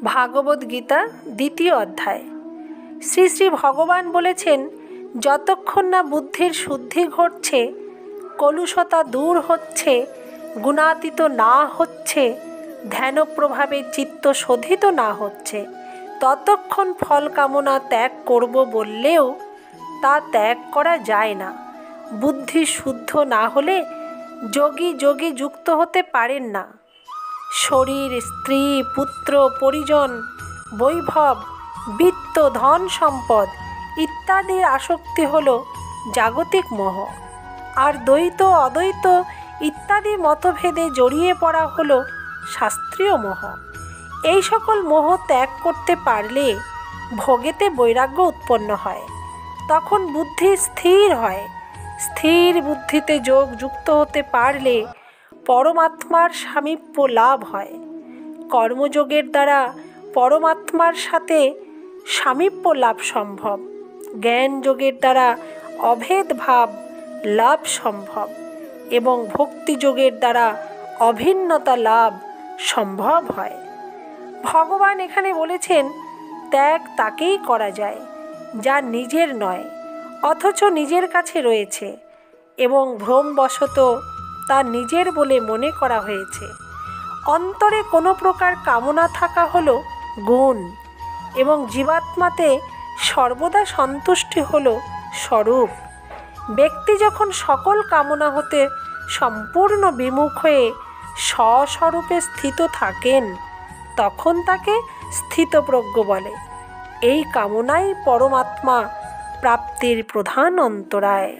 ভাগবত গীতা 2য় অধ্যায়। শ্রী শ্রী ভগবান বলেছেন, যতক্ষণ না বুদ্ধির শুদ্ধি ঘটছে, কলুষতা দূর হচ্ছে, গুণাতীত না হচ্ছে, ধ্যানপ্রভাবে চিত্ত শোধিত না হচ্ছে, ততক্ষণ ফল কামনা ত্যাগ করব বললেও তা ত্যাগ করা যায় না। বুদ্ধি শুদ্ধ না হলে যোগী যোগে যুক্ত হতে পারেন না। শরীর, স্ত্রী, পুত্র, পরিজন, বৈভব, বিত্ত, ধন সম্পদ ইত্যাদির আসক্তি হল জাগতিক মোহ, আর দ্বৈত অদ্বৈত ইত্যাদি মতভেদে জড়িয়ে পড়া হল শাস্ত্রীয় মোহ। এই সকল মোহ ত্যাগ করতে পারলে ভোগেতে বৈরাগ্য উৎপন্ন হয়। তখন বুদ্ধি স্থির হয়। স্থির বুদ্ধিতে যোগ যুক্ত হতে পারলে পরমাত্মার সামীপ্য লাভ হয়। কর্মযোগের দ্বারা পরমাত্মার সাথে সামীপ্য লাভ সম্ভব। জ্ঞান যোগের দ্বারা অভেদ ভাব লাভ সম্ভব এবং ভক্তি যোগের দ্বারা অভিন্নতা লাভ সম্ভব হয়। ভগবান এখানে বলেছেন, ত্যাগ তাকেই করা যায় যা নিজের নয় অথচ নিজের কাছে রয়েছে এবং ভ্রমবশত তা নিজের বলে মনে করা হয়েছে। অন্তরে কোনো প্রকার কামনা থাকা হলো গুণ এবং জীবাত্মাতে সর্বদা সন্তুষ্টি হলো স্বরূপ। ব্যক্তি যখন সকল কামনা হতে সম্পূর্ণ বিমুখ হয়ে স্বস্বরূপে স্থিত থাকেন, তখন তাকে স্থিতপ্রজ্ঞ বলে। এই কামনাই পরমাত্মা প্রাপ্তির প্রধান অন্তরায়।